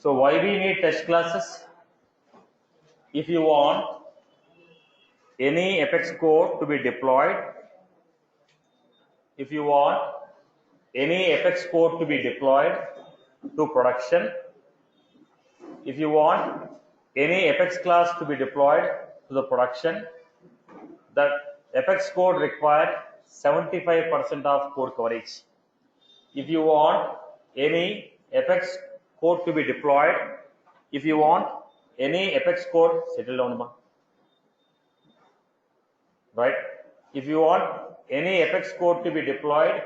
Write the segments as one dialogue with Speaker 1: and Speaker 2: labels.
Speaker 1: So why we need test classes? If you want any Apex code to be deployed, if you want any Apex code to be deployed to production, if you want any Apex class to be deployed to the production, the Apex code requires 75% of code coverage. If you want any Apex code to be deployed, if you want any Apex code, settle down, right? If you want any Apex code to be deployed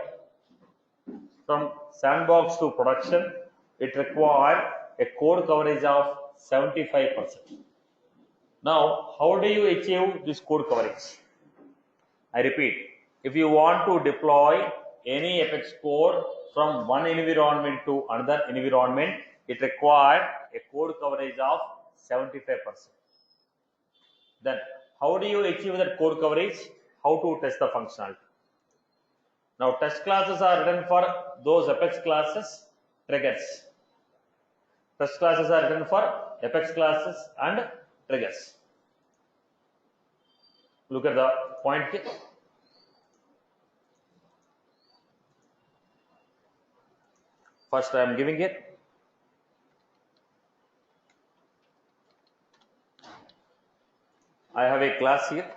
Speaker 1: from sandbox to production, it requires a code coverage of 75%. Now, how do you achieve this code coverage? I repeat, if you want to deploy any Apex code from one environment to another environment, it requires a code coverage of 75%. Then, how do you achieve that code coverage? How to test the functionality? Now, test classes are written for those Apex classes, triggers. Test classes are written for Apex classes and triggers. Look at the point here. First, I am giving it. I have a class here.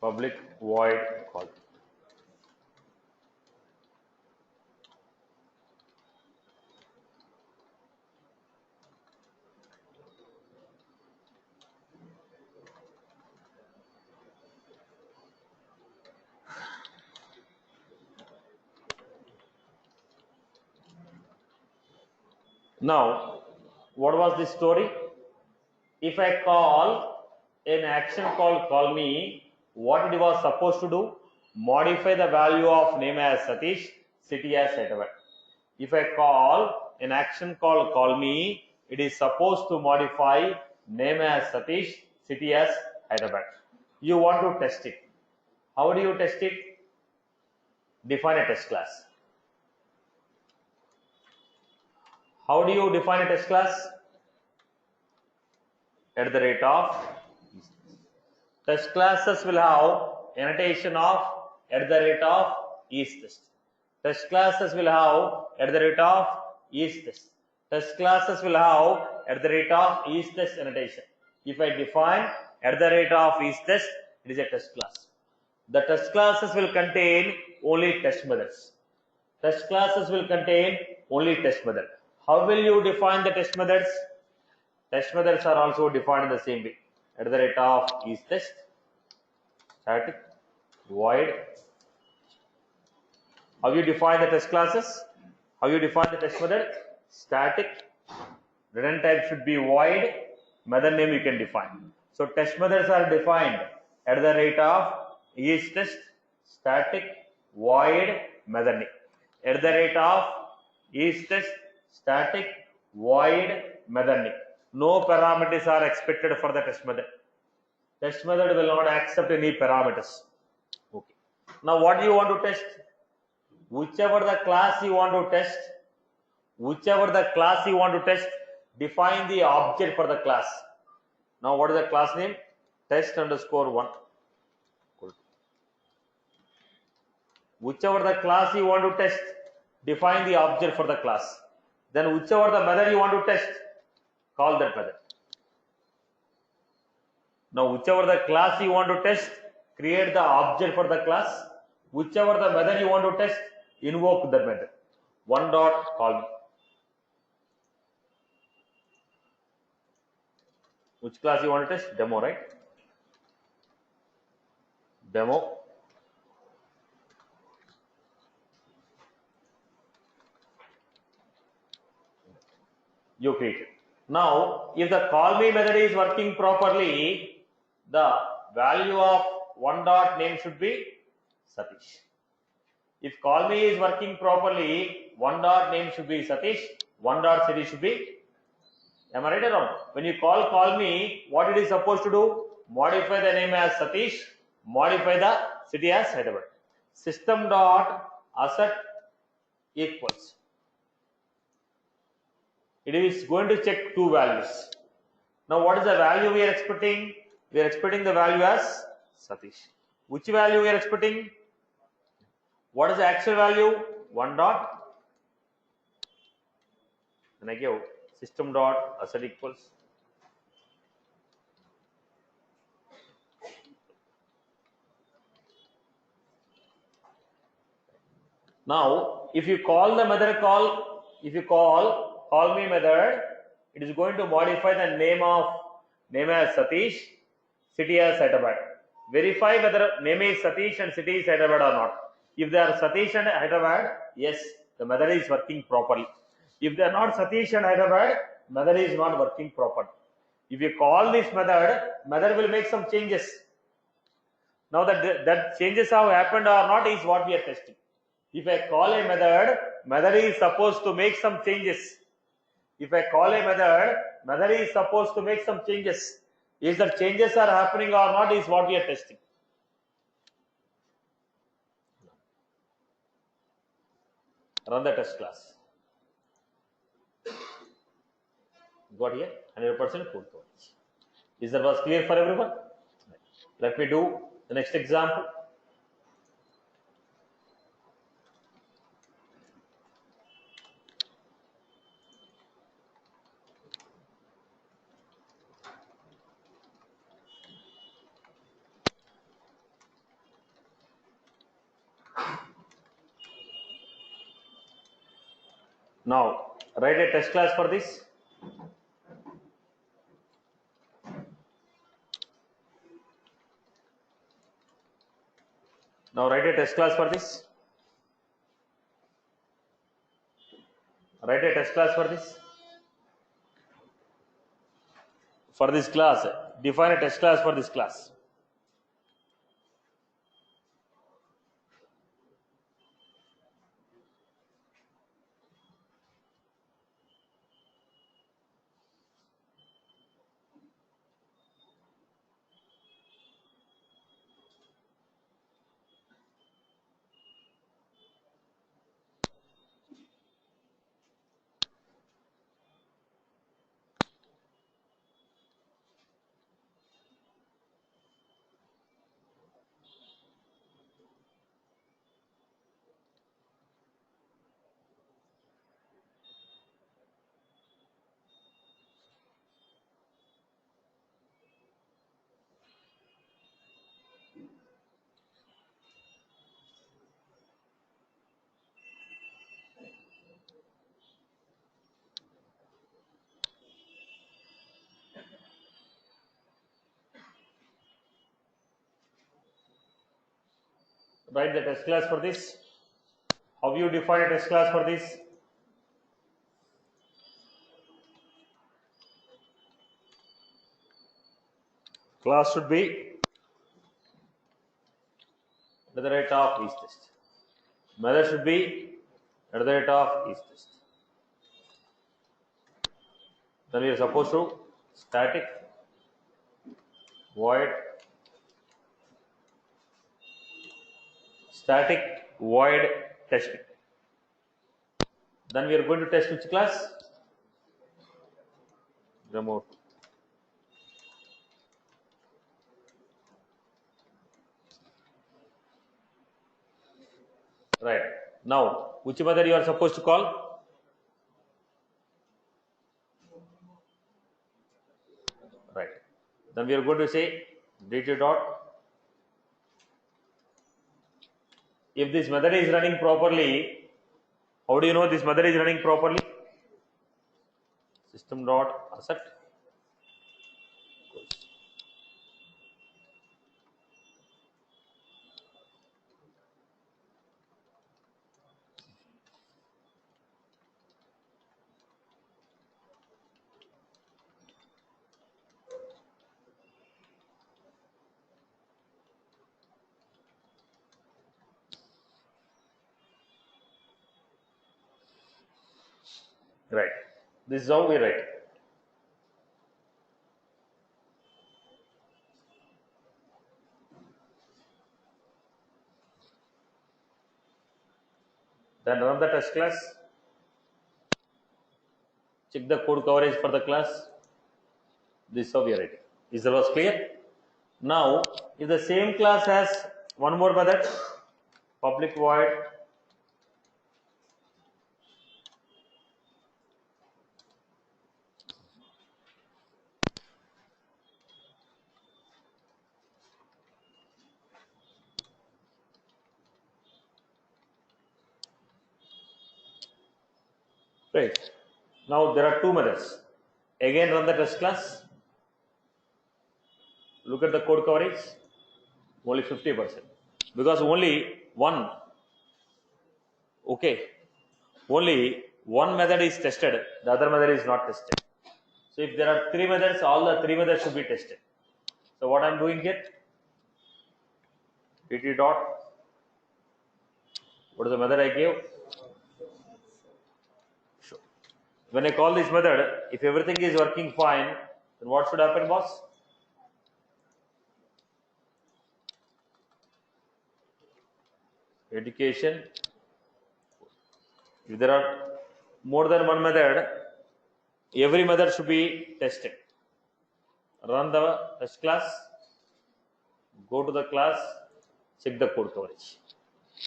Speaker 1: Public void call. Now, what was the story? If I call an action called call me, what it was supposed to do? Modify the value of name as Satish, city as Hyderabad. If I call an action called call me, it is supposed to modify name as Satish, city as Hyderabad. You want to test it. How do you test it? Define a test class. How do you define a test class? At the rate of test classes will have annotation of at the rate of each test. Test classes will have at the rate of each test. Test classes will have at the rate of each test annotation. If I define at the rate of each test, it is a test class. The test classes will contain only test methods. Test classes will contain only test method. How will you define the test methods? Test methods are also defined in the same way. At the rate of each test, static, void. How you define the test classes? How you define the test method? Static, return type should be void, method name you can define. So test methods are defined at the rate of each test, static, void, method name. At the rate of each test, static, void, method name. No parameters are expected for the test method. Test method will not accept any parameters. Okay. Now what do you want to test? Whichever the class you want to test, define the object for the class. Now what is the class name? Test underscore 1. Whichever the class you want to test, define the object for the class. Then whichever the method you want to test, call that method. Now whichever the class you want to test, create the object for the class. Whichever the method you want to test, invoke that method. One dot call me. Which class you want to test? Demo, right? Demo. You create it. Now, if the call me method is working properly, the value of one dot name should be Satish. If call me is working properly, one dot name should be Satish, one dot city should be. Am I right or wrong? When you call me, what it is supposed to do? modify the name as Satish, modify the city as Hyderabad. System dot asset equals. It is going to check two values. Now what is the value we are expecting? We are expecting the value as Satish. Which value we are expecting? What is the actual value? 1 dot. Then I give system dot asset equals. Now if you call the method call me method, it is going to modify the name as Satish, city as Hyderabad. Verify whether name is Satish and city is Hyderabad or not. If they are Satish and Hyderabad, yes, the method is working properly. If they are not Satish and Hyderabad, method is not working properly. If you call this method will make some changes. Now that changes have happened or not is what we are testing. If I call a method is supposed to make some changes. If I call a method is supposed to make some changes. Is the changes are happening or not is what we are testing. Run the test class. Got here 100% full coverage. Is that was clear for everyone? Let me do the next example. Now write a test class for this. Now write a test class for this. Write a test class for this. For this class, define a test class for this class. Write the test class for this. How you define a test class for this? Class should be at the rate of each test. Method should be at the rate of each test. Then we are supposed to static void testing. Then we are going to test which class? Remote. Right. Now, which method you are supposed to call? Right. Then we are going to say dt dot. If this method is running properly, how do you know this method is running properly? System dot asset. Right. This is how we write. Then run the test class. Check the code coverage for the class. This is how we are writing. Is the was clear? Now, if the same class has one more method, public void right. Now there are two methods. Again run the test class. Look at the code coverage. Only 50%. Because only one, okay, only one method is tested, the other method is not tested. So if there are three methods, all the three methods should be tested. So what I am doing here, pt dot, what is the method I gave? Sure. When I call this method, if everything is working fine, then what should happen, boss? Education. If there are more than one method, every method should be tested. Run the test class, go to the class, check the code coverage.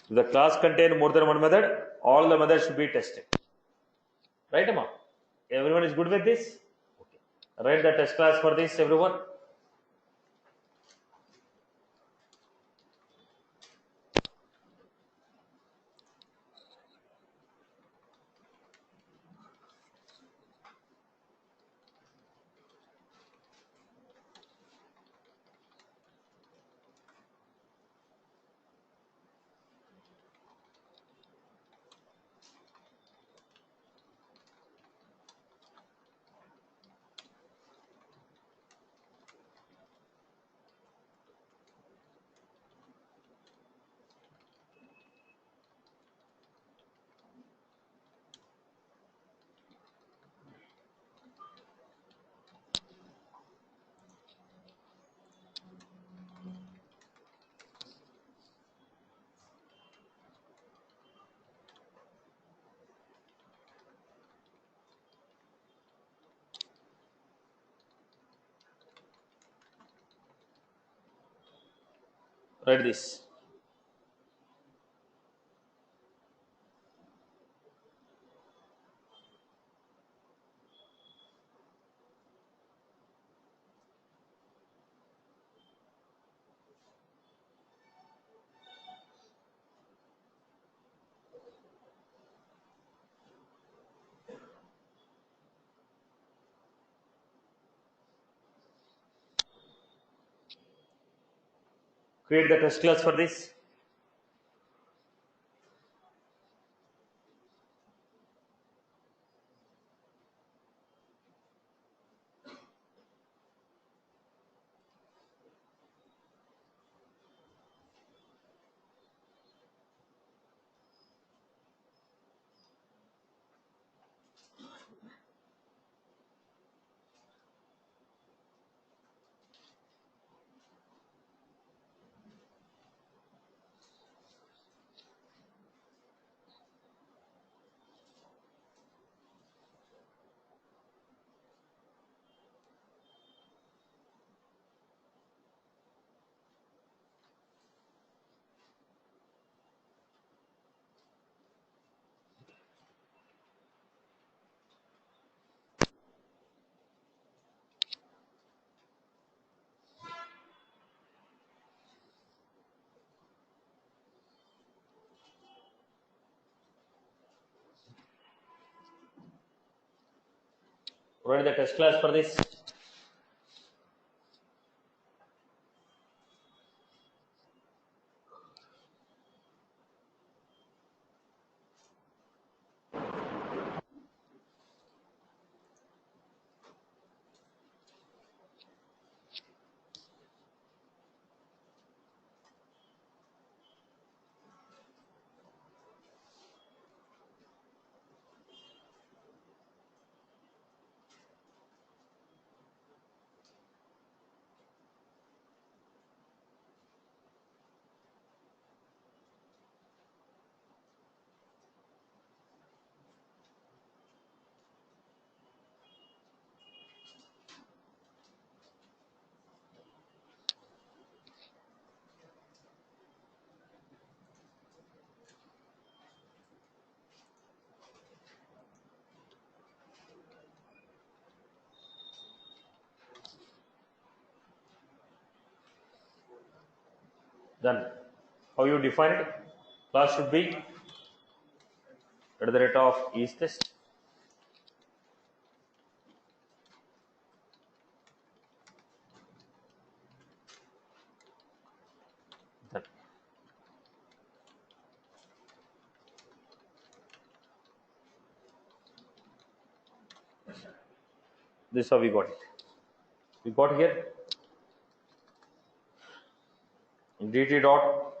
Speaker 1: If the class contains more than one method, all the methods should be tested. Right, Amma? Everyone is good with this? Okay. Write the test class for this, everyone. Write this. Create the test class for this. Write the test class for this. Then how you define it? Class should be at the rate of isTest. Then this is how we got it. We got here dt dot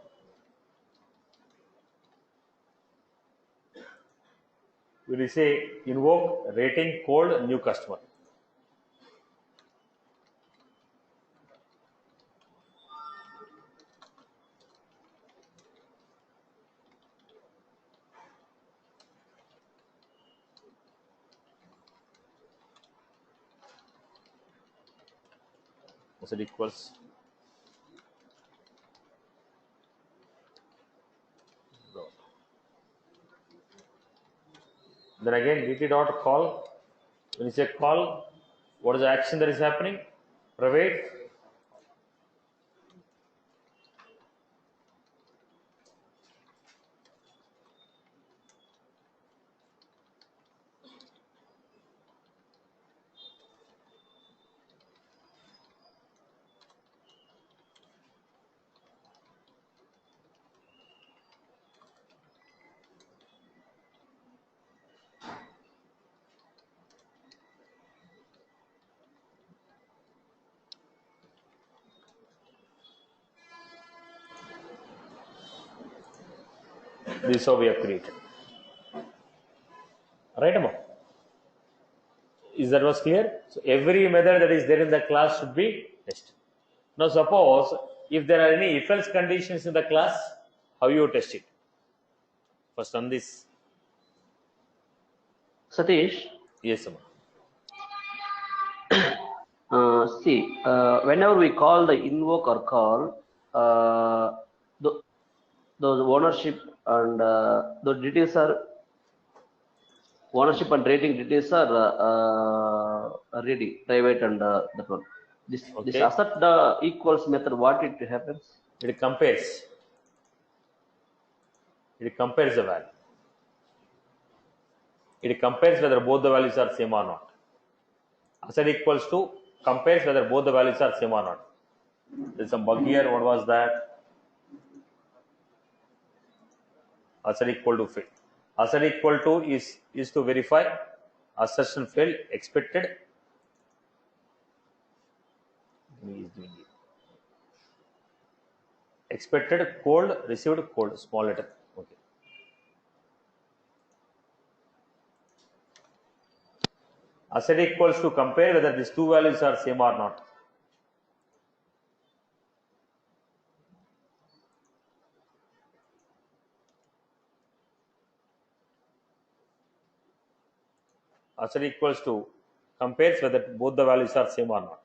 Speaker 1: we will say invoke rating cold new customer. So it equals then again dt dot call. When you say call, what is the action that is happening? Private this is how we have created. Right, Amma? Is that was clear? So every method that is there in the class should be tested. Now suppose if there are any if else conditions in the class, how you test it? First on this.
Speaker 2: Satish,
Speaker 1: Yes, Amma.
Speaker 2: whenever we call the invoke or call, those ownership and the details are ownership and rating details are ready, private and that one. This assert the equals method, what it happens?
Speaker 1: It compares. It compares the value. It compares whether both the values are same or not. Assert equals to compares whether both the values are same or not. There's some bug here. What was that? Assert equal to failed. Assert equal to is to verify. Assertion failed. Expected. Expected cold, received cold, small letter. Okay. Assert equals to compare whether these two values are same or not. Assert equals to compares whether both the values are same or not.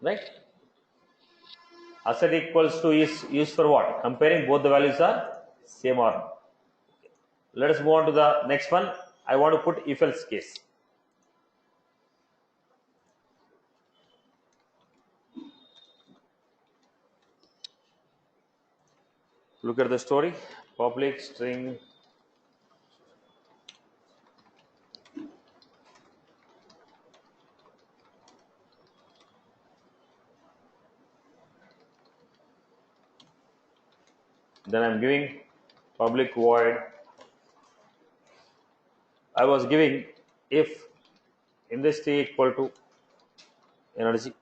Speaker 1: Right? Assert equals to is used for what? Comparing both the values are same or not. Okay. Let us move on to the next one. I want to put if else case. Look at the story. Public string then I'm giving public void. I was giving if industry equal to energy.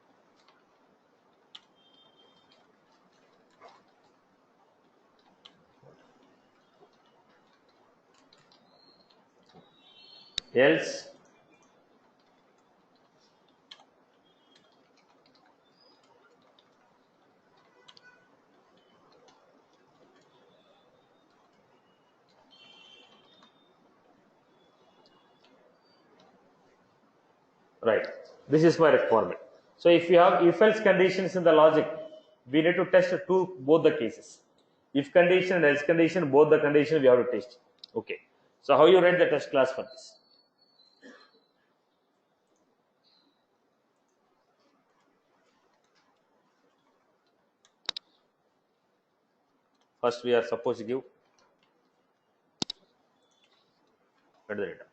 Speaker 1: Else right. This is my requirement. So if you have if else conditions in the logic, we need to test both the cases. If condition and else condition, both the conditions we have to test. Okay. So how you write the test class for this? First we are supposed to give at the rate of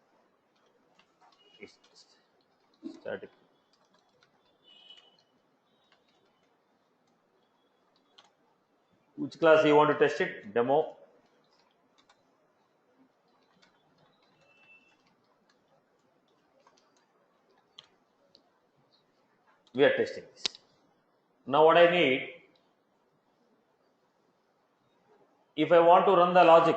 Speaker 1: yeast test. Static. Which class you want to test it? Demo. We are testing this. Now what I need, if I want to run the logic,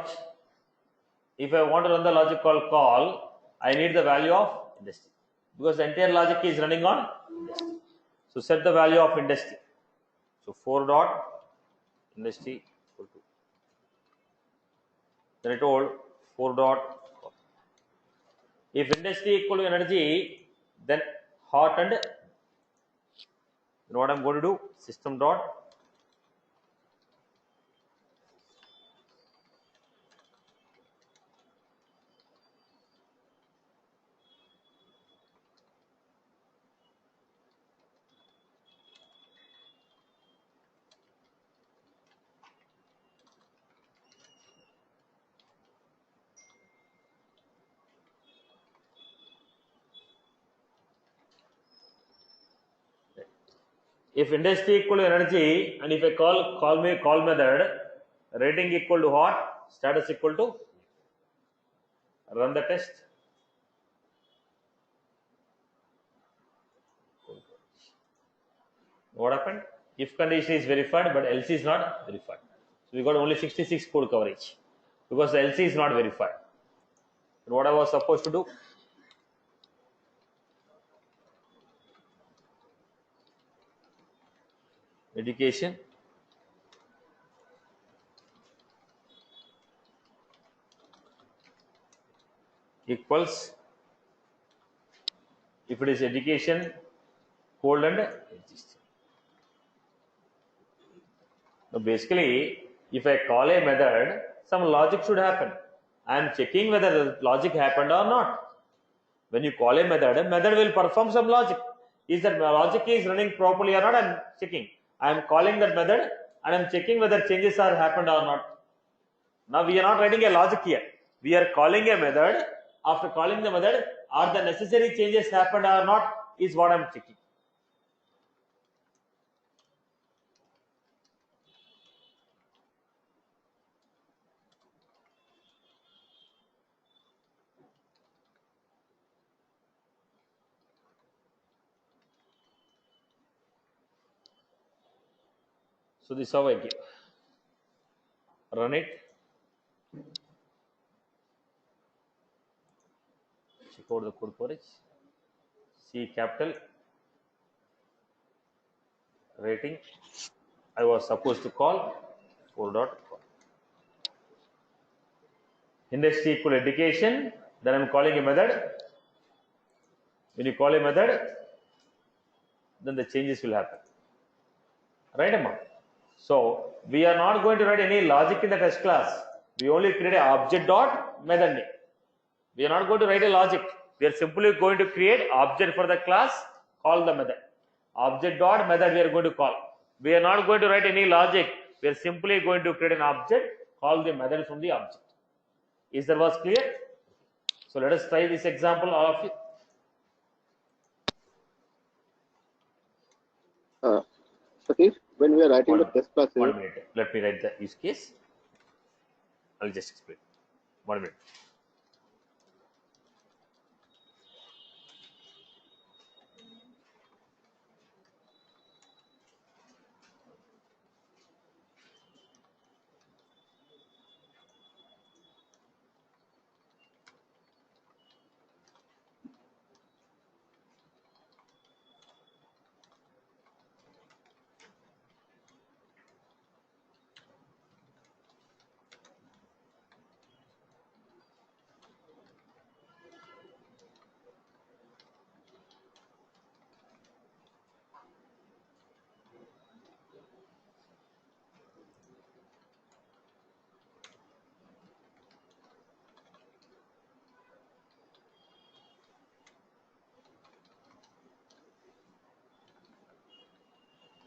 Speaker 1: called call, I need the value of industry, because the entire logic is running on industry. So set the value of industry. So 4 dot industry equal to. Then I told 4 dot. If industry equal to energy, then hot and, then what I'm going to do, system dot if industry equal to energy, and if I call method, rating equal to hot, status equal to, run the test. What happened? If condition is verified, but else is not verified. So we got only 66 code coverage because the else is not verified. And what I was supposed to do? Education equals, if it is education, cold and existing. Now basically, if I call a method, some logic should happen. I am checking whether the logic happened or not. When you call a method will perform some logic. Is that logic is running properly or not? I am checking. I am calling that method and I am checking whether changes are happened or not. Now we are not writing a logic here. We are calling a method. After calling the method, are the necessary changes happened or not is what I am checking. So this is how I give. Run it. Check out the code coverage. C capital. Rating. I was supposed to call 4 dot call. Industry equal education. Then I am calling a method. When you call a method, then the changes will happen. Right, Amma? So we are not going to write any logic in the test class. We only create an object dot method name. We are not going to write a logic. We are simply going to create object for the class, call the method. Object dot method we are going to call. We are not going to write any logic. We are simply going to create an object, call the method from the object. Is that was clear? So let us try this example, all of you.
Speaker 3: Satish, when we are writing the test classes,
Speaker 1: 1 minute. Let me write the use case. I'll just explain. 1 minute.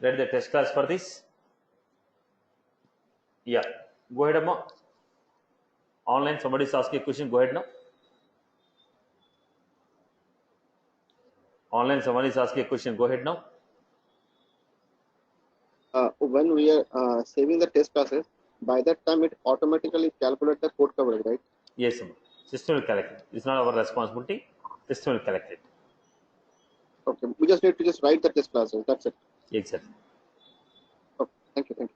Speaker 1: Write the test class for this. Yeah. Go ahead, Amma. Online, somebody is asking a question. Go ahead now. Online, someone is asking a question. Go ahead now.
Speaker 3: When we are saving the test classes, by that time it automatically calculates the code coverage, right?
Speaker 1: Yes, Amma. System will collect it. It's not our responsibility. System will collect it.
Speaker 3: Okay, we just need to just write the test classes. That's it.
Speaker 1: Exactly.
Speaker 3: Okay, thank you.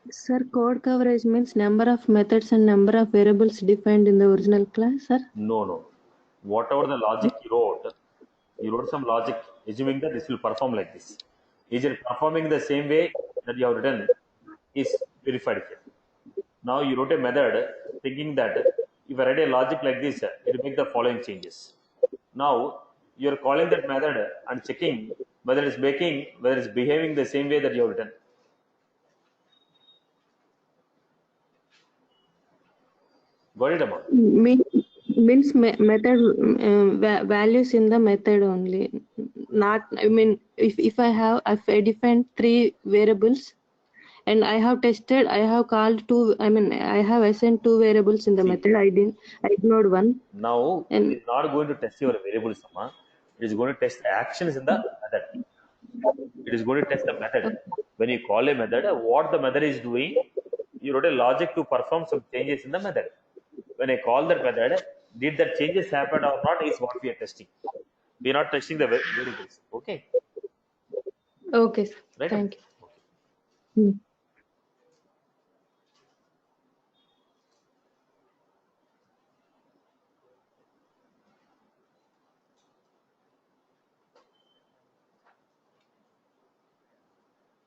Speaker 4: Sir, code coverage means number of methods and number of variables defined in the original class, sir?
Speaker 1: No. Whatever the logic you wrote some logic assuming that this will perform like this. Is it performing the same way that you have written is verified here. Now you wrote a method thinking that if I write a logic like this, it will make the following changes. Now you are calling that method and checking whether it's behaving the same way that you have written. Got it, Amma?
Speaker 4: Means method values in the method only. Not, I mean, if I defined 3 variables and I have tested, I have called 2, I mean, I have assigned 2 variables in the method. I ignored one.
Speaker 1: Now
Speaker 4: And
Speaker 1: it is not going to test your variables, Amma. It is going to test actions in the method. It is going to test the method. When you call a method, what the method is doing, you wrote a logic to perform some changes in the method. When I call that method, did that changes happen or not is what we are testing. We are not testing the variables. Okay.
Speaker 4: okay, sir.
Speaker 1: Right?
Speaker 4: Thank you.
Speaker 1: Okay.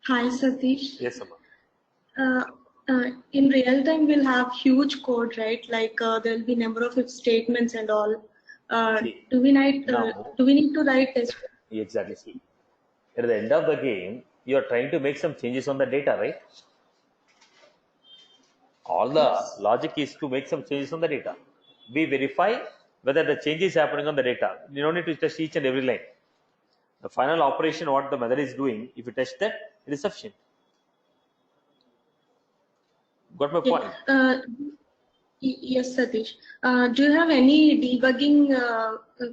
Speaker 5: Hi, Satish.
Speaker 1: Yes, Amma.
Speaker 5: In real time, we'll have huge code, right? Like there'll be number of if statements and all.
Speaker 1: See,
Speaker 5: do we need to write test?
Speaker 1: Exactly. See, at the end of the game, you are trying to make some changes on the data, right? All the logic is to make some changes on the data. We verify whether the change is happening on the data. You don't need to test each and every line. The final operation, what the method is doing, if you test that, it is sufficient. Got my point?
Speaker 5: Yes, Satish. Do you have any debugging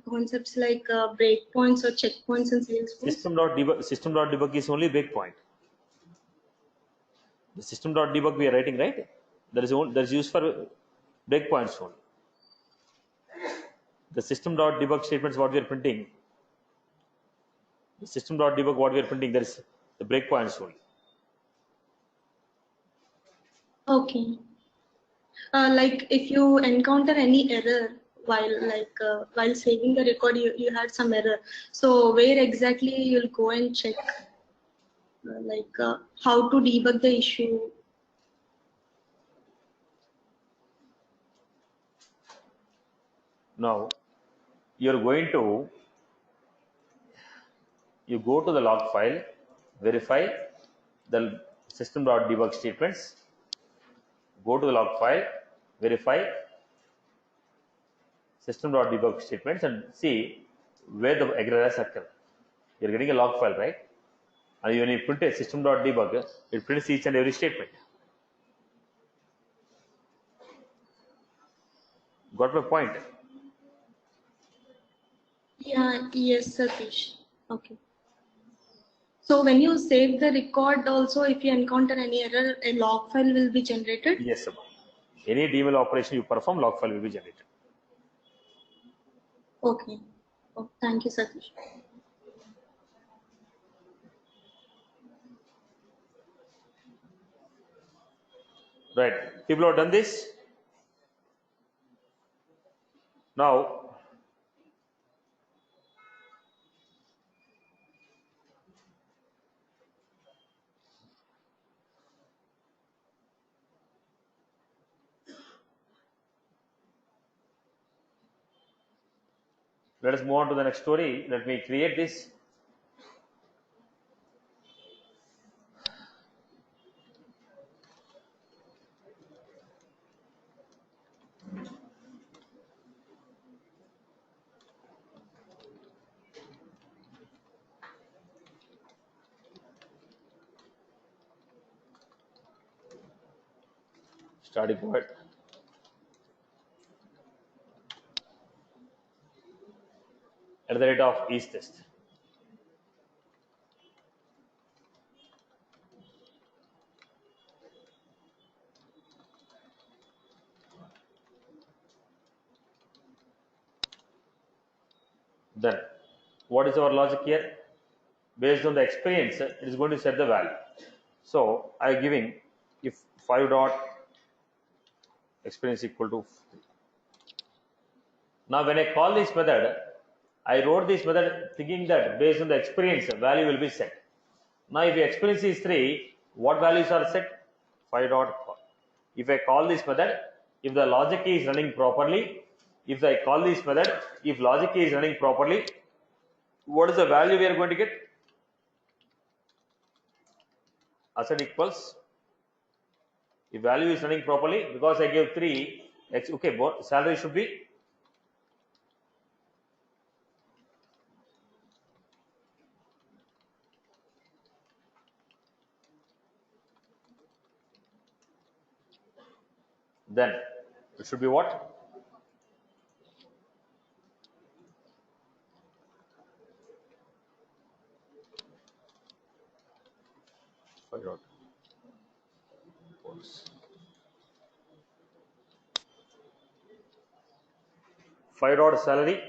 Speaker 5: concepts like breakpoints or checkpoints in Salesforce?
Speaker 1: System.debug is only breakpoint. The system.debug we are writing, right? That is used for breakpoints only. The system.debug statements what we are printing. The system.debug what we are printing, there is the breakpoints only.
Speaker 5: Okay. Like if you encounter any error while saving the record, you had some error. So where exactly you'll go and check how to debug the issue?
Speaker 1: Now you go to the log file, verify the system.debug statements, go to the log file, verify system.debug statements and see where the error has occurred. You're getting a log file, right? And when you print a system.debug, it prints each and every statement. Got my point?
Speaker 5: Yeah, yes, Satish. Okay. So when you save the record also, if you encounter any error, a log file will be generated?
Speaker 1: Yes, sir. Any DML operation you perform, log file will be generated.
Speaker 5: Okay. Oh, thank you, Satish.
Speaker 1: Right. People have done this. Now, let us move on to the next story. Let me create this. Starting point. At the rate of each test. Then, what is our logic here? Based on the experience, it is going to set the value. So, I am giving if 5 dot experience equal to 3. Now, when I call this method, I wrote this method thinking that based on the experience, value will be set. Now, if the experience is 3, what values are set? 5 dot call. If I call this method, if the logic is running properly, if I call this method, if logic is running properly, what is the value we are going to get? Asset equals, if value is running properly, because I gave 3, okay, salary should be then it should be what? Dot. 5 dot salary,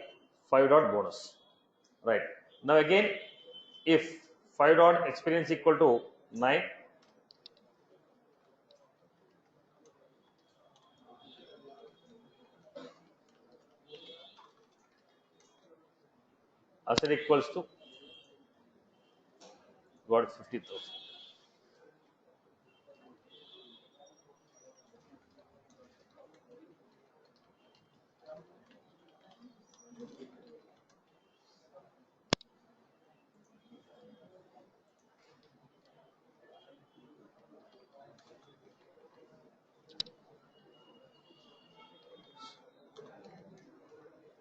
Speaker 1: 5 dot bonus. Right. Now again, if 5 dot experience equal to 9, asset equals to got 50,000.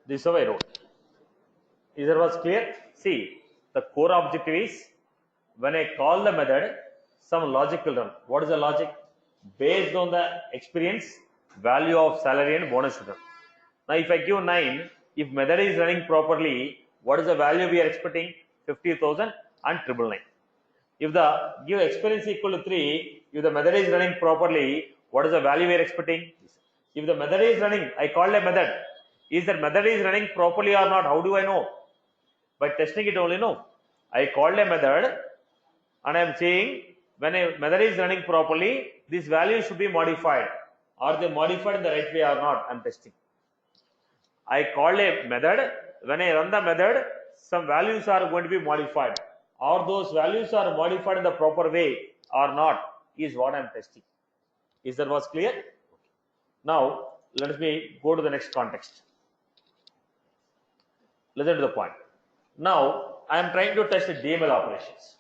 Speaker 1: This is how I wrote. Is that was clear? See, the core objective is when I call the method, some logic will run. What is the logic? Based on the experience, value of salary and bonus should run. Now, if I give 9, if method is running properly, what is the value we are expecting? 50,000 and 999. If the give experience equal to 3, if the method is running properly, what is the value we are expecting? If the method is running, I called a method. Is that method is running properly or not? How do I know? By testing it only, no. I called a method and I am saying when a method is running properly, this value should be modified. Are they modified in the right way or not? I am testing. I called a method. When I run the method, some values are going to be modified. Or those values are modified in the proper way or not is what I am testing. Is that was clear? Now, let me go to the next context. Listen to the point. Now, I am trying to test the DML operations.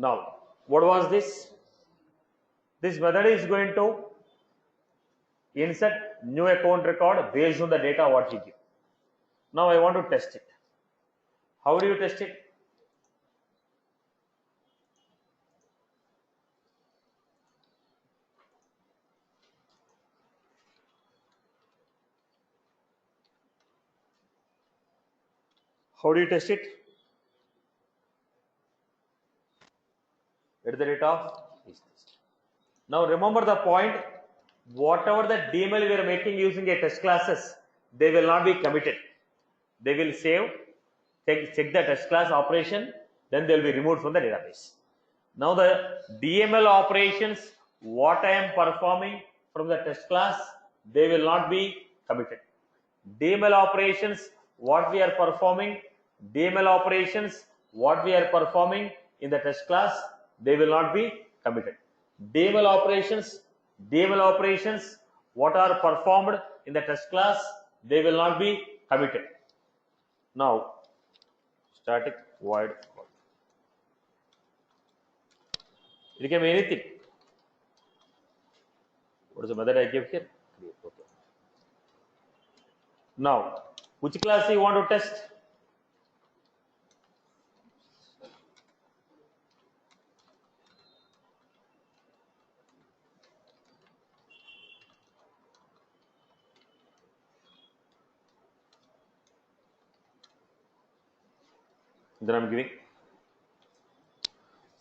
Speaker 1: Now, what was this? This method is going to insert new account record based on the data what you give. Now, I want to test it. How do you test it? How do you test it? At the rate of is test. Now remember the point, whatever the DML we are making using a test classes, they will not be committed. they will save, check the test class operation, then they will be removed from the database. Now the DML operations, what I am performing from the test class, they will not be committed. DML operations, what we are performing, DML operations, what we are performing in the test class, they will not be committed. DML operations, what are performed in the test class, they will not be committed. Now, static void. It can be anything. What is the method I give here? Okay. Now, which class you want to test? Then I'm giving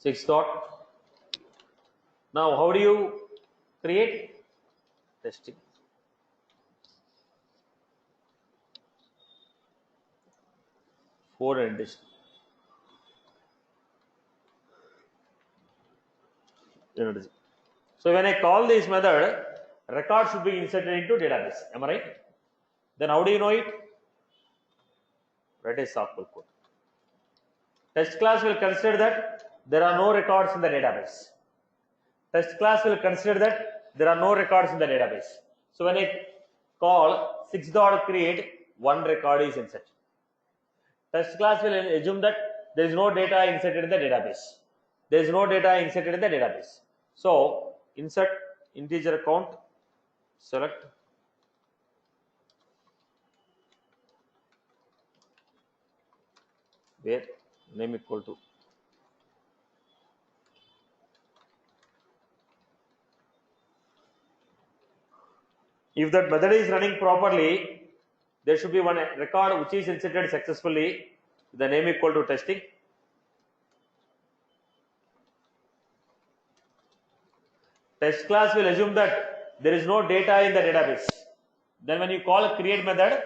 Speaker 1: 6 dot. Now, how do you create testing? For and testing. So when I call this method, record should be inserted into database. Am I right? Then how do you know it? Write a sample code. Test class will consider that there are no records in the database. Test class will consider that there are no records in the database. So when I call 6.create, one record is inserted. Test class will assume that there is no data inserted in the database. There is no data inserted in the database. So insert integer count, select where name equal to if that method is running properly, there should be one record which is inserted successfully, the name equal to testing. Test class will assume that there is no data in the database. Then when you call a create method,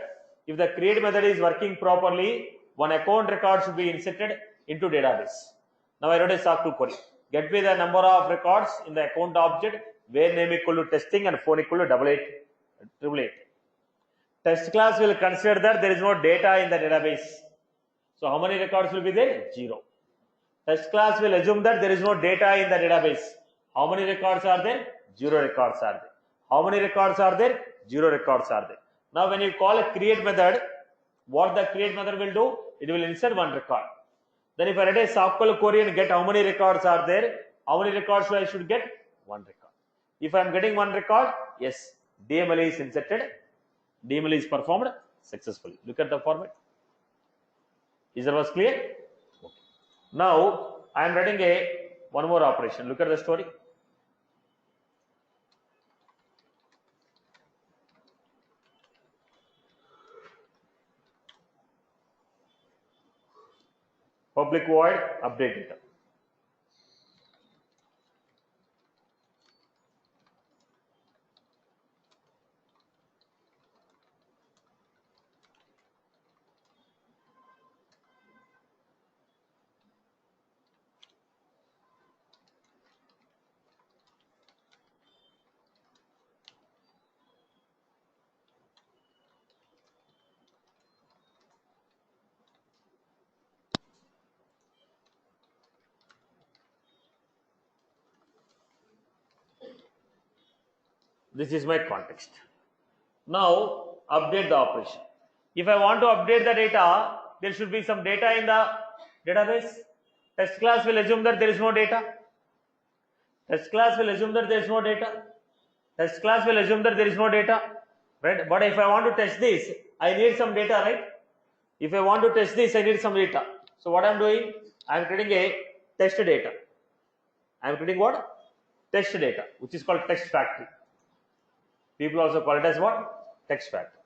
Speaker 1: if the create method is working properly, one account record should be inserted into database. Now I wrote a SQL query. Get me the number of records in the account object where name equal to testing and phone equal to 8888. Test class will consider that there is no data in the database. So how many records will be there? 0. Test class will assume that there is no data in the database. How many records are there? 0 records are there. How many records are there? 0 records are there. Now when you call a create method, what the create method will do? It will insert one record. Then if I write a SQL query and get how many records are there, how many records I should get? 1 record. If I am getting 1 record, yes, DML is inserted. DML is performed successfully. Look at the format. Is that was clear? Okay. Now I am writing one more operation. Look at the story. Public void update data. This is my context. Now update the operation. If I want to update the data, there should be some data in the database. Test class will assume that there is no data. Test class will assume that there is no data. Test class will assume that there is no data. Right? But if I want to test this, I need some data, right? If I want to test this, I need some data. So what I am doing? I am creating a test data. I am creating what? Test data, which is called text factory. People also call it as what? Text factory.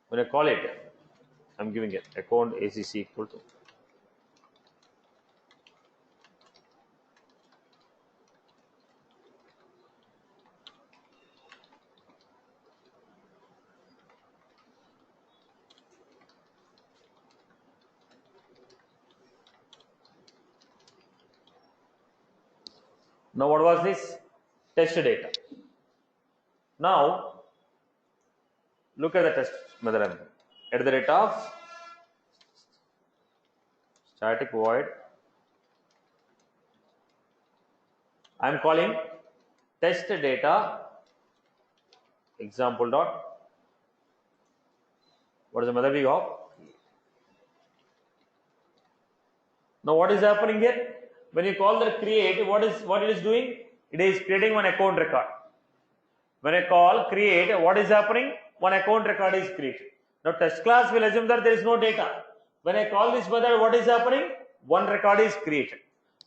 Speaker 1: When I call it, I'm giving it account ACC equal to. Now what was this? Test data. Now look at the test method. At the rate of static void, I am calling test data example dot. What is the method we have? Now what is happening here? When you call the create, what it is doing? It is creating one account record. When I call create, what is happening? One account record is created. Now test class will assume that there is no data. When I call this method, what is happening? One record is created.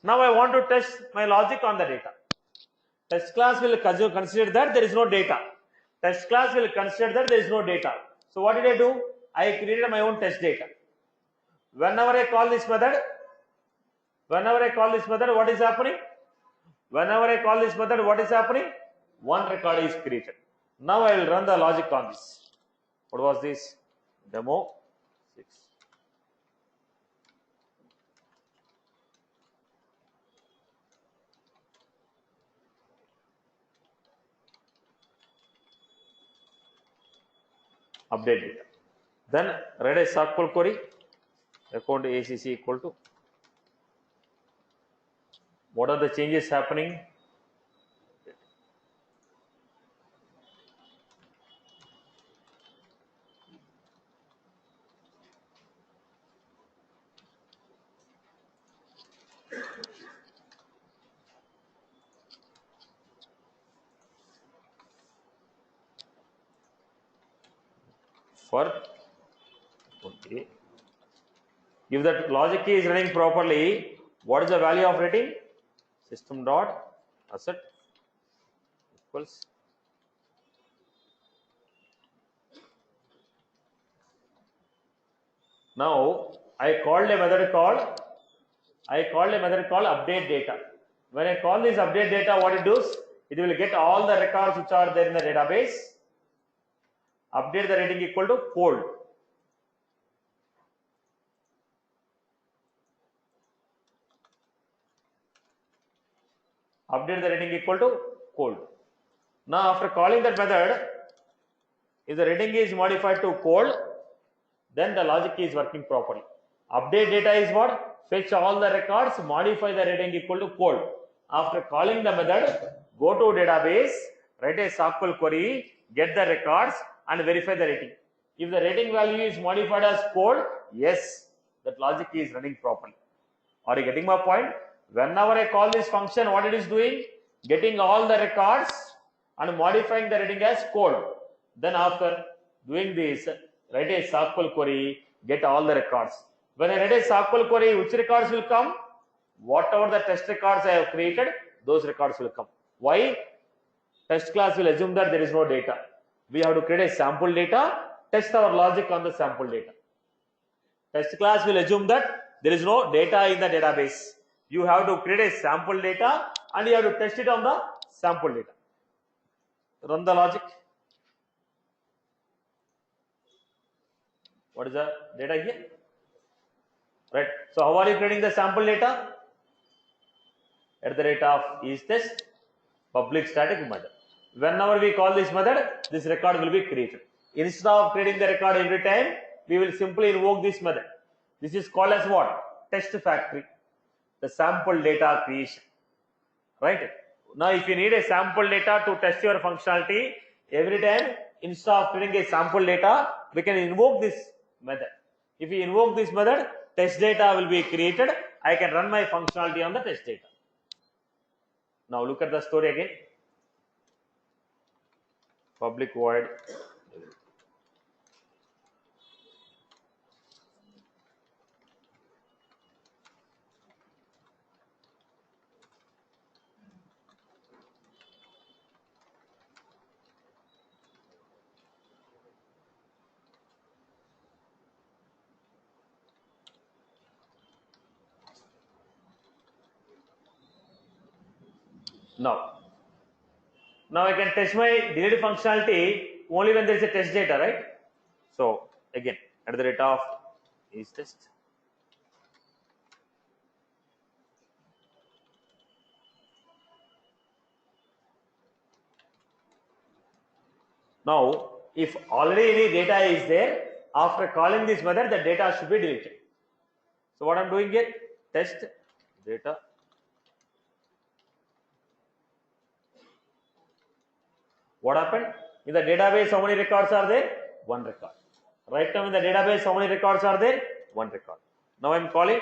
Speaker 1: Now I want to test my logic on the data. Test class will consider that there is no data. Test class will consider that there is no data. So what did I do? I created my own test data. Whenever I call this method, what is happening? Whenever I call this method, what is happening? One record is created. Now I will run the logic on this. What was this? Demo 6. Update data. Then write a SQL query. Account ACC equal to. What are the changes happening? For okay. If that logic key is running properly, what is the value of rating? System dot asset equals now I called a method called update data. When I call this update data, what it does? It will get all the records which are there in the database. Update the rating equal to cold. Update the rating equal to cold. Now after calling that method, if the rating is modified to cold, then the logic is working properly. Update data is what? Fetch all the records, modify the rating equal to cold. After calling the method, go to database, write a SQL query, get the records and verify the rating. If the rating value is modified as cold, yes, that logic is running properly. Are you getting my point? Whenever I call this function, what it is doing? Getting all the records and modifying the rating as cold. Then after doing this, write a SQL query, get all the records. When I write a SQL query, which records will come? Whatever the test records I have created, those records will come. Why? Test class will assume that there is no data. We have to create a sample data, test our logic on the sample data. Test class will assume that there is no data in the database. You have to create a sample data and you have to test it on the sample data. Run the logic. What is the data here? Right. So how are you creating the sample data? At the rate of isTest public static method. Whenever we call this method, this record will be created. Instead of creating the record every time, we will simply invoke this method. This is called as what? Test factory. The sample data creation. Right. Now if you need a sample data to test your functionality, every time instead of creating a sample data, we can invoke this method. If we invoke this method, test data will be created. I can run my functionality on the test data. Now look at the story again. Public void. Now I can test my delete functionality only when there is a test data, right? So again, at the rate of is test. Now, if already any data is there, after calling this method, the data should be deleted. So what I'm doing here, test data. What happened? In the database, how many records are there? One record. Right now in the database, how many records are there? One record. Now I'm calling.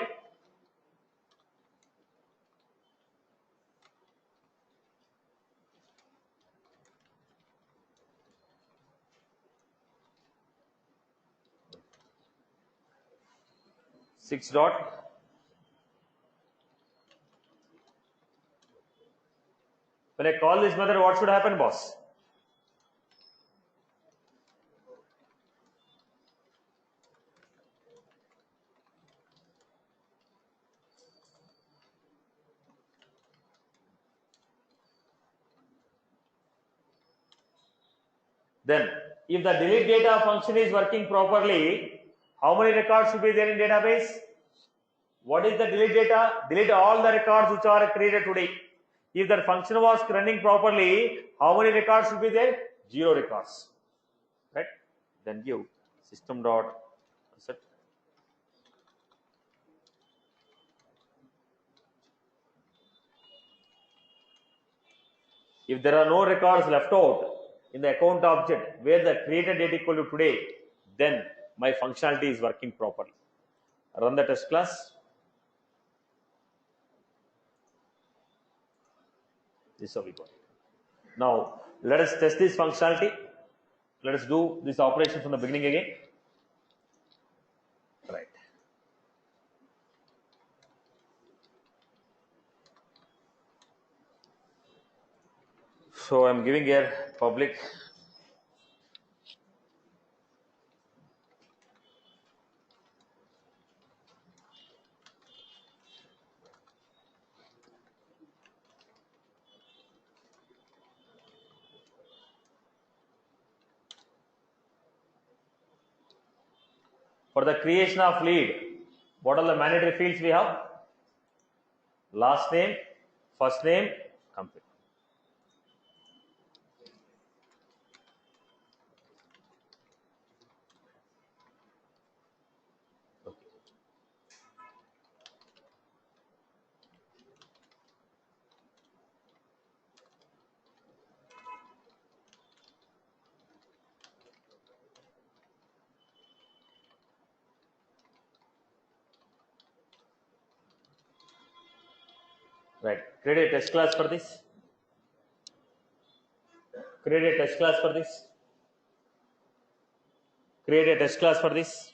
Speaker 1: Six dot. When I call this method, what should happen, boss? Then, if the delete data function is working properly, how many records should be there in database? What is the delete data? Delete all the records which are created today. If that function was running properly, how many records should be there? 0 records. Right? Then give system dot set. If there are no records left out in the account object where the created date equal to today, then my functionality is working properly. Run the test class. This is how we got it. Now let us test this functionality. Let us do this operation from the beginning again. Right. So I'm giving here public for the creation of lead. What are the mandatory fields we have? Last name, first name, company. Okay. Right. Create a test class for this. Create a test class for this. Create a test class for this.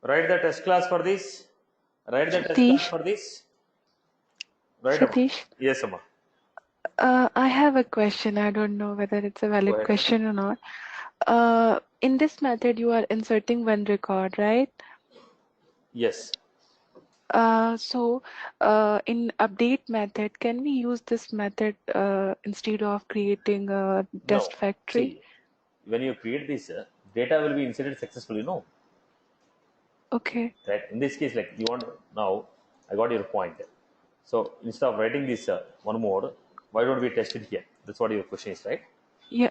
Speaker 1: Write the test class for this. Write the test class
Speaker 6: Satish,
Speaker 1: for this. Write Amma.
Speaker 6: Satish,
Speaker 1: Yes, Amma.
Speaker 6: I have a question. I don't know whether it's a
Speaker 1: Go
Speaker 6: valid
Speaker 1: ahead.
Speaker 6: question or not. In this method, you are inserting one record, right?
Speaker 1: Yes.
Speaker 6: In update method, can we use this method instead of creating a test
Speaker 1: No.
Speaker 6: factory?
Speaker 1: See, when you create this, data will be inserted successfully. No.
Speaker 6: Okay.
Speaker 1: Right. In this case, like you want now, I got your point. So instead of writing this one more, Why don't we test it here? That's what your question is, right?
Speaker 6: Yeah.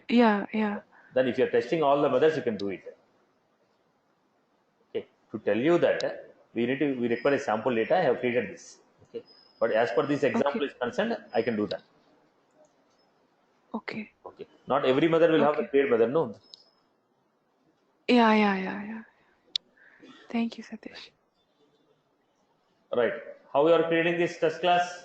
Speaker 1: Then if you're testing all the methods, you can do it. Okay. To tell you that we require a sample data. I have created this. Okay. But as per this example is concerned, I can do that.
Speaker 6: Okay.
Speaker 1: Okay. Not every method will have the create method, no.
Speaker 6: Yeah. Thank you, Satish.
Speaker 1: Right. How you are creating this test class?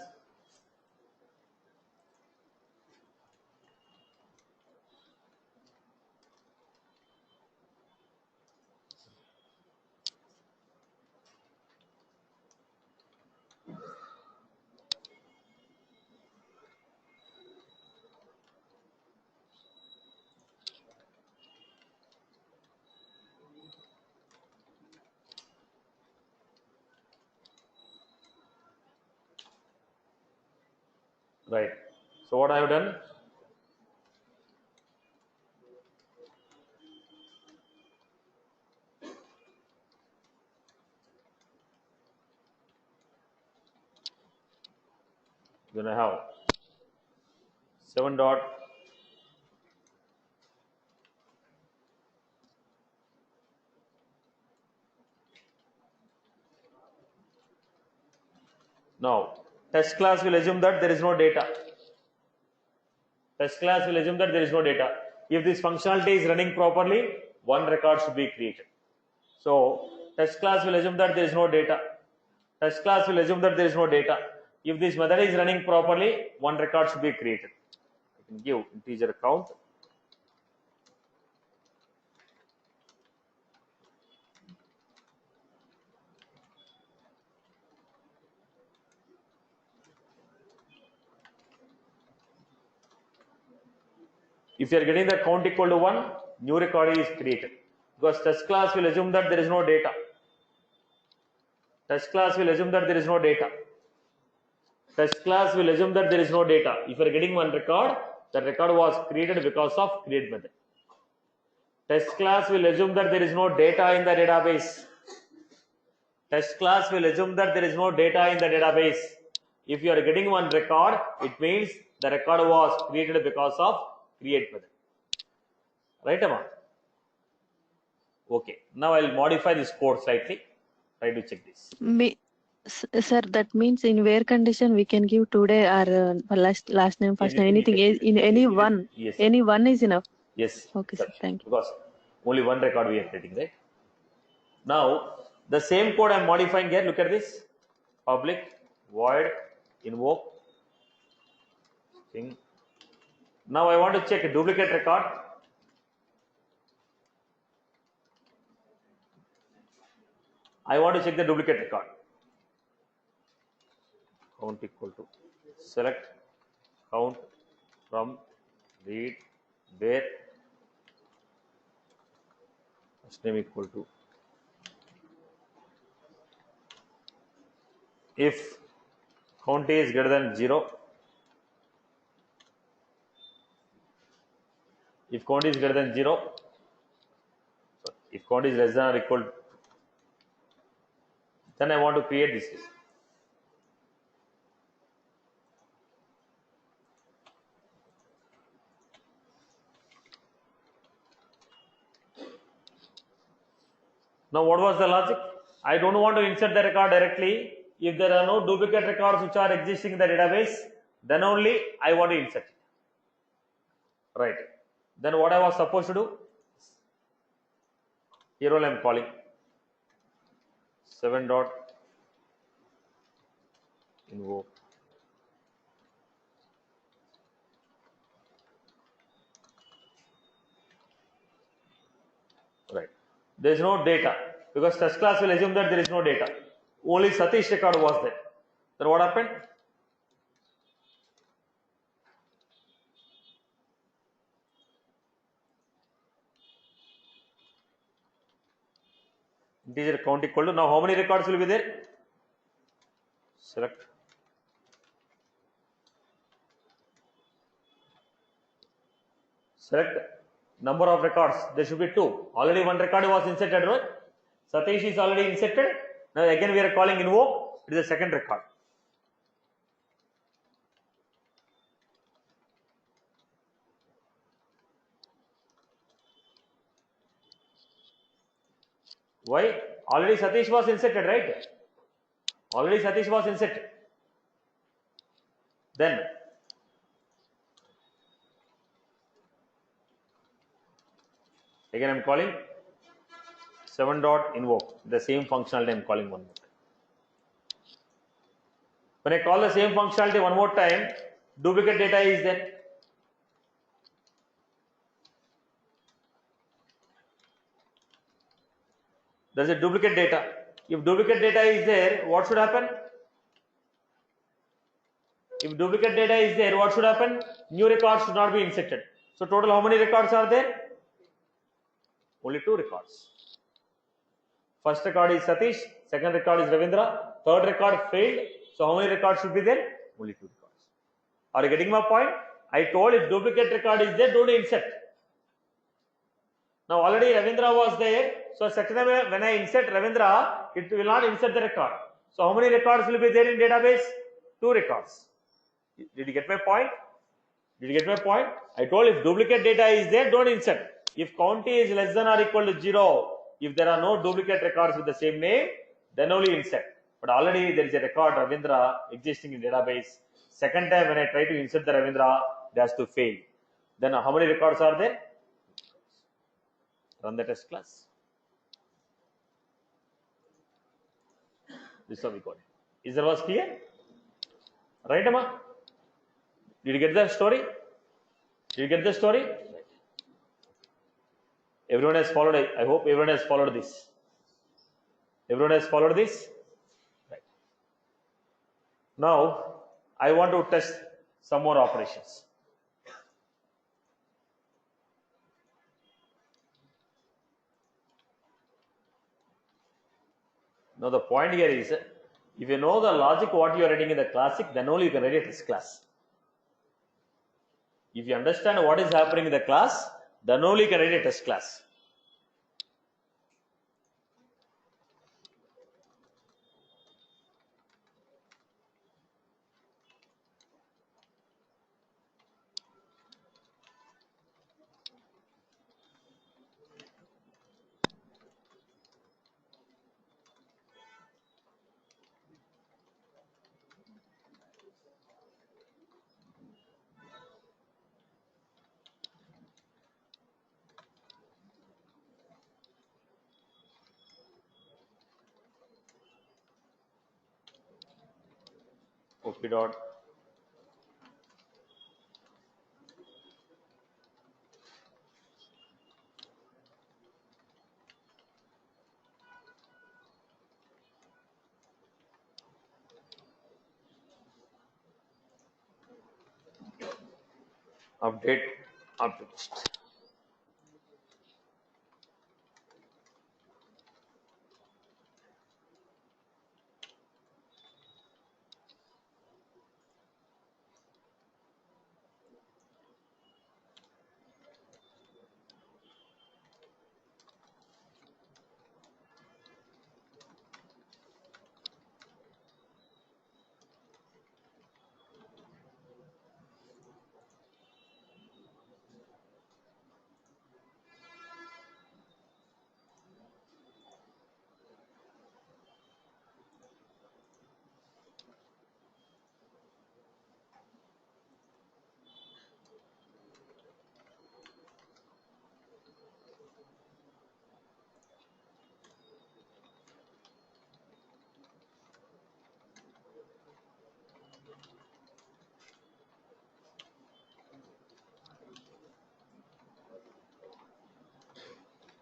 Speaker 1: Right. So what I have done? Then I have 7 dot now test class will assume that there is no data. Test class will assume that there is no data. If this functionality is running properly, one record should be created. So test class will assume that there is no data. Test class will assume that there is no data. If this method is running properly, one record should be created. I can give integer count. If you are getting the count equal to 1, new record is created. Because test class will assume that there is no data. Test class will assume that there is no data. Test class will assume that there is no data. If you are getting one record, the record was created because of create method. Test class will assume that there is no data in the database. Test class will assume that there is no data in the database. If you are getting one record, it means the record was created because of create method. Right, Amma? Okay. Now I will modify this code slightly. Try to check this.
Speaker 4: Sir, that means in where condition we can give today or last name, first name, anything in any one.
Speaker 1: Yes.
Speaker 4: Any one is enough.
Speaker 1: Yes.
Speaker 4: Okay, sir. Thank you.
Speaker 1: Because only one record we are creating, right? Now the same code I am modifying here. Look at this. Public void invoke thing. Now I want to check a duplicate record. I want to check the duplicate record. Count equal to select count from read where first name equal to if count is greater than 0, if count is greater than 0, if count is less than or equal to, then I want to create this list. Now what was the logic? I don't want to insert the record directly. If there are no duplicate records which are existing in the database, then only I want to insert it. Right. Then what I was supposed to do? Here only I am calling 7 dot invoke right. There is no data because test class will assume that there is no data. Only Satish record was there. Then what happened? Integer count equal to, now how many records will be there? Select number of records. There should be 2. Already one record was inserted, right? Satish is already inserted. Now again we are calling invoke. It is the second record. Why? Already Satish was inserted, right? Already Satish was inserted. Then again I am calling 7 dot invoke, the same functionality I am calling one more time. When I call the same functionality one more time, duplicate data is there. There is a duplicate data. If duplicate data is there, what should happen? If duplicate data is there, what should happen? New records should not be inserted. So total how many records are there? Only 2 records. First record is Satish, second record is Ravindra, third record failed. So how many records should be there? Only 2 records. Are you getting my point? I told if duplicate record is there, don't insert. Now already Ravindra was there. So second time when I insert Ravindra, it will not insert the record. So how many records will be there in database? 2 records. Did you get my point? Did you get my point? I told if duplicate data is there, don't insert. If count is less than or equal to 0, if there are no duplicate records with the same name, then only insert. But already there is a record Ravindra existing in database. Second time when I try to insert the Ravindra, it has to fail. Then how many records are there? Run the test class. This is how we got it. Is that was clear? Right, Amma? Did you get the story? Did you get the story? Right. Everyone has followed it. I hope everyone has followed this. Everyone has followed this? Right. Now, I want to test some more operations. Now, the point here is, if you know the logic what you are writing in the classic, then only you can write a test class. If you understand what is happening in the class, then only you can write a test class. Okay dot update update.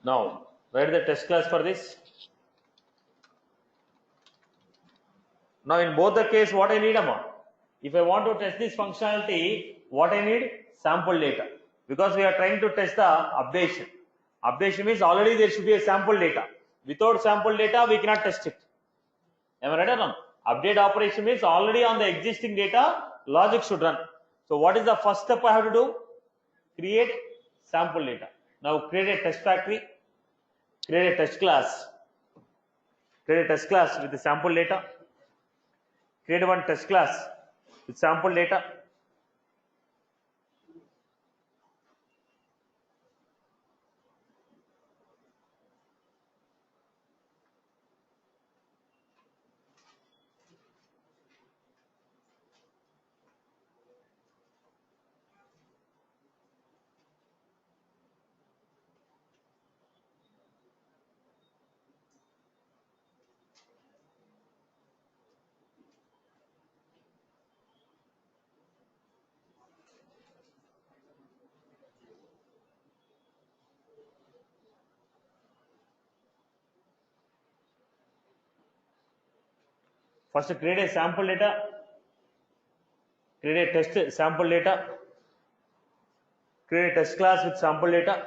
Speaker 1: Now, write the test class for this. Now, in both the case, what I need, Amma? If I want to test this functionality, what I need? Sample data. Because we are trying to test the updation. Updation means already there should be a sample data. Without sample data, we cannot test it. Am I right or wrong? Update operation means already on the existing data, logic should run. So, what is the first step I have to do? Create sample data. Now, create a test factory. Create a test class. Create a test class with the sample data. Create one test class with sample data. First create a sample data, create a test sample data, create a test class with sample data.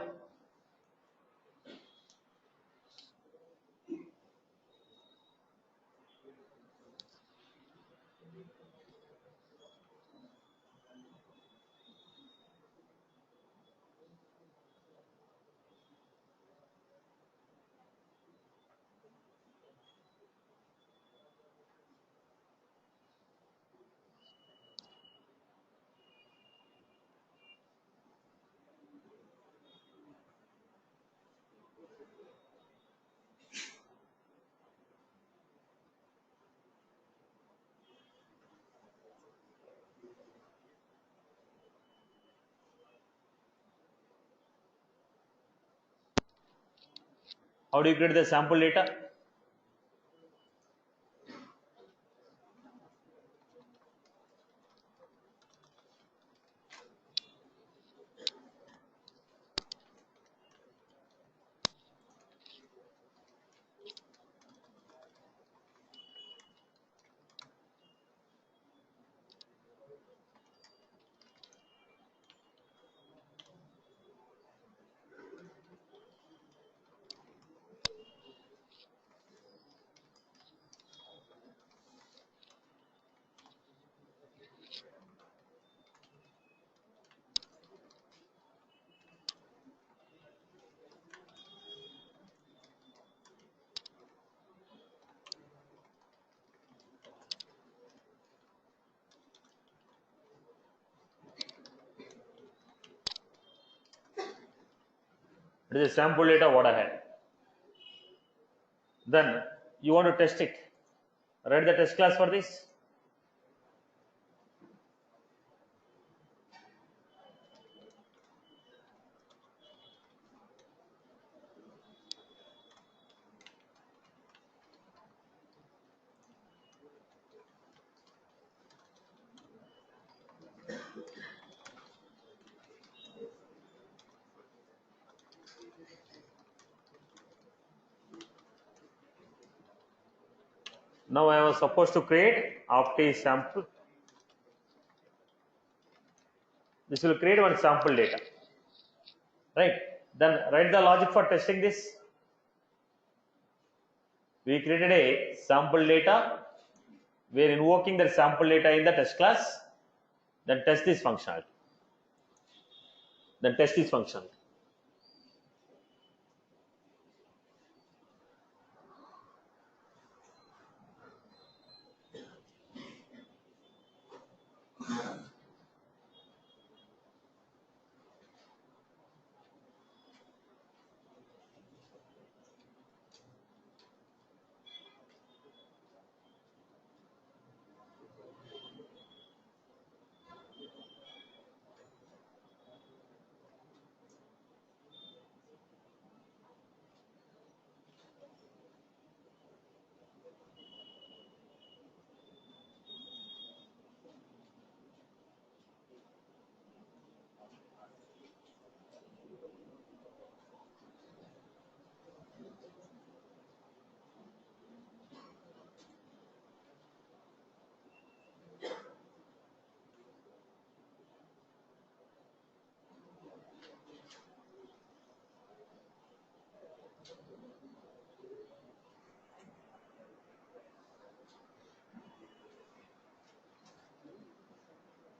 Speaker 1: How do you create the sample data? It is a sample data what I had. Then you want to test it. Write the test class for this. Now I was supposed to create Opti sample. This will create one sample data, right? Then write the logic for testing this. We created a sample data. We are invoking the sample data in the test class. Then test this functionality. Then test this functionality.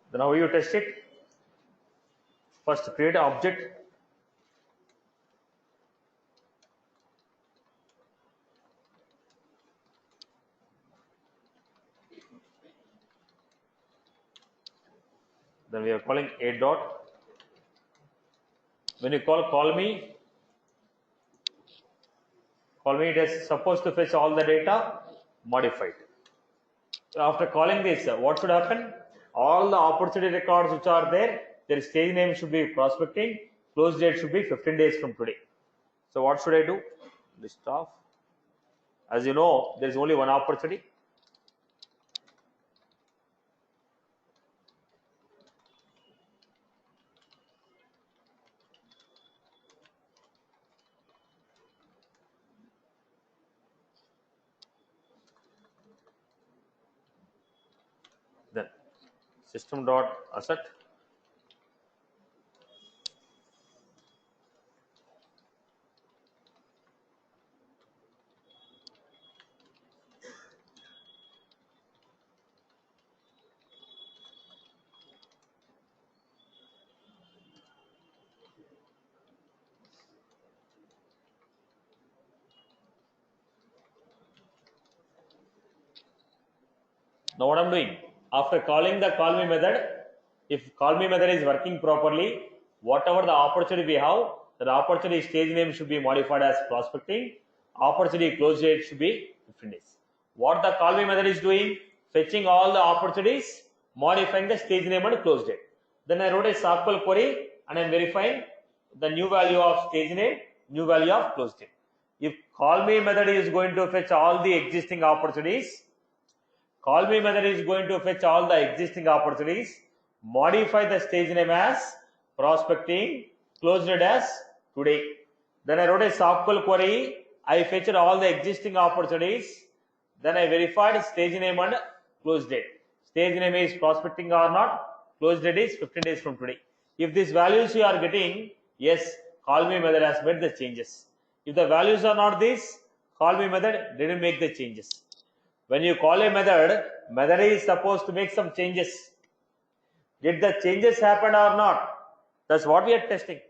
Speaker 1: Then how you test it? First create an object. Then we are calling a dot. When you call me, it is supposed to fetch all the data modified. After calling this, what should happen? All the opportunity records which are there, their stage name should be prospecting, close date should be 15 days from today. So what should I do? List of. As you know, there is only one opportunity. system dot asset. Now what I'm doing, after calling the call me method, if call me method is working properly, whatever the opportunity we have, the opportunity stage name should be modified as prospecting, opportunity close date should be 15 days. What the call me method is doing, fetching all the opportunities, modifying the stage name and close date. Then I wrote a SQL query and I'm verifying the new value of stage name, new value of close date. If call me method is going to fetch all the existing opportunities, call me method is going to fetch all the existing opportunities, modify the stage name as prospecting, close date as today. Then I wrote a SQL query, I fetched all the existing opportunities, then I verified stage name and close date. Stage name is prospecting or not, close date is 15 days from today. If these values you are getting, yes, call me method has made the changes. If the values are not this, call me method didn't make the changes. When you call a method, method is supposed to make some changes. Did the changes happen or not? That's what we are testing.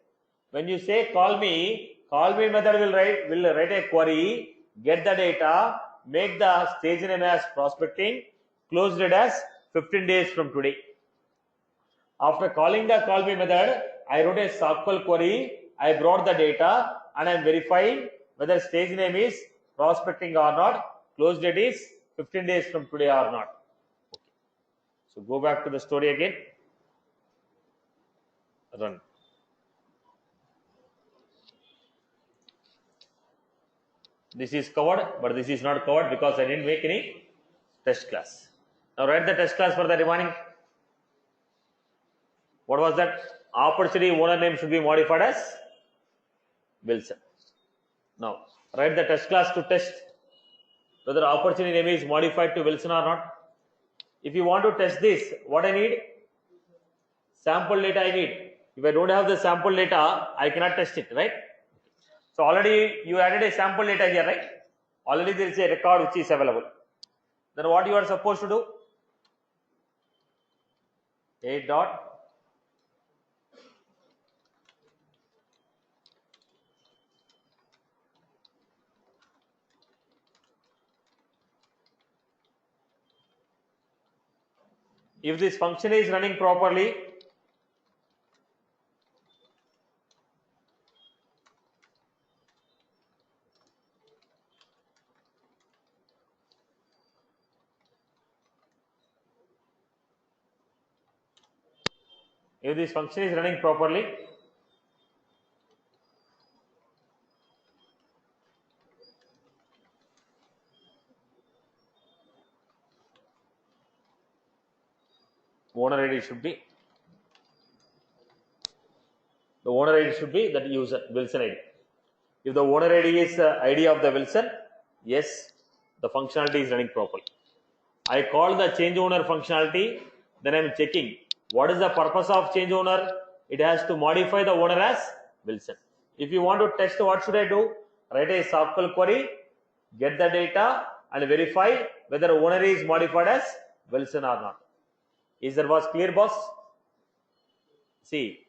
Speaker 1: When you say call me method will write a query, get the data, make the stage name as prospecting, close date as 15 days from today. After calling the call me method, I wrote a SQL query, I brought the data and I am verifying whether stage name is prospecting or not, close date is 15 days from today or not. Okay. So go back to the story again. Run. This is covered, but this is not covered because I didn't make any test class. Now write the test class for the remaining. What was that? Opportunity owner name should be modified as Wilson. Now write the test class to test whether opportunity name is modified to Wilson or not. If you want to test this, what I need? Sample data I need. If I don't have the sample data, I cannot test it, right? So already you added a sample data here, right? Already there is a record which is available. Then what you are supposed to do? 8 dot if this function is running properly, owner ID should be that user Wilson ID. If the owner ID is ID of the Wilson, yes, the functionality is running properly. I call the change owner functionality, then I am checking what is the purpose of change owner. It has to modify the owner as Wilson. If you want to test, what should I do? Write a SQL query, get the data and verify whether owner is modified as Wilson or not. Is that was clear, boss? See,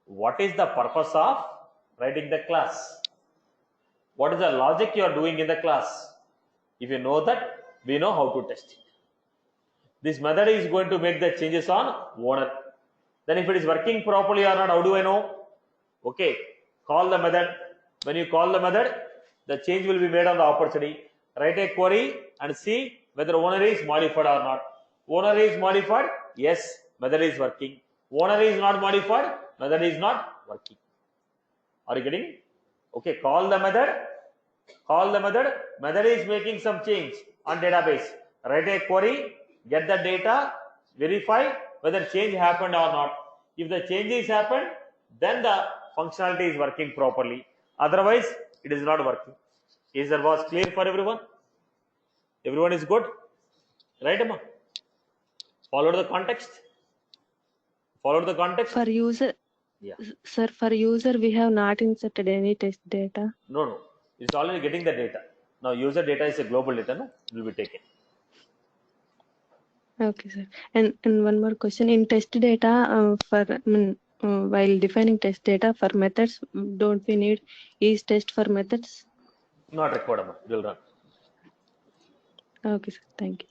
Speaker 1: what is the purpose of writing the class? What is the logic you are doing in the class? If you know that, we know how to test it. This method is going to make the changes on owner. Then if it is working properly or not, how do I know? Okay, call the method. When you call the method, the change will be made on the opportunity. Write a query and see whether owner is modified or not. Owner is modified, yes, method is working. Owner is not modified, method is not working. Are you getting? Okay, call the method. Method is making some change on database. Write a query, get the data, verify whether change happened or not. If the changes happened, then the functionality is working properly. Otherwise, it is not working. Is that was clear for everyone? Everyone is good? Right, Amma? Follow the context? Follow the context?
Speaker 4: For user,
Speaker 1: Yeah.
Speaker 4: sir, for user, we have not inserted any test data.
Speaker 1: No. It's already getting the data. Now user data is a global data, no? It will be taken.
Speaker 4: Okay, sir. And one more question. In test data, while defining test data for methods, don't we need is test for methods?
Speaker 1: Not required, it will run.
Speaker 4: Okay, sir. Thank you.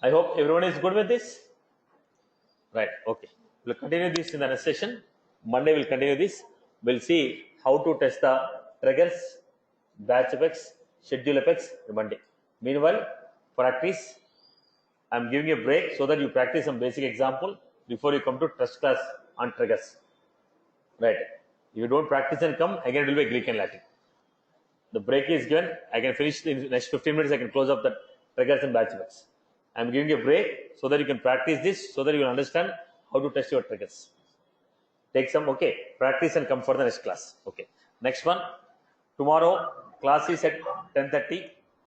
Speaker 1: I hope everyone is good with this. Right. Okay. We'll continue this in the next session. Monday we'll continue this. We'll see how to test the triggers, batch effects, schedule effects on Monday. Meanwhile, practice. I'm giving you a break so that you practice some basic example before you come to test class on triggers. Right. If you don't practice and come, again it will be Greek and Latin. The break is given. I can finish in the next 15 minutes. I can close up the triggers and batch effects. I'm giving you a break so that you can practice this, so that you will understand how to test your triggers. Take some, practice and come for the next class. Okay. Next one. Tomorrow, class is at 10:30.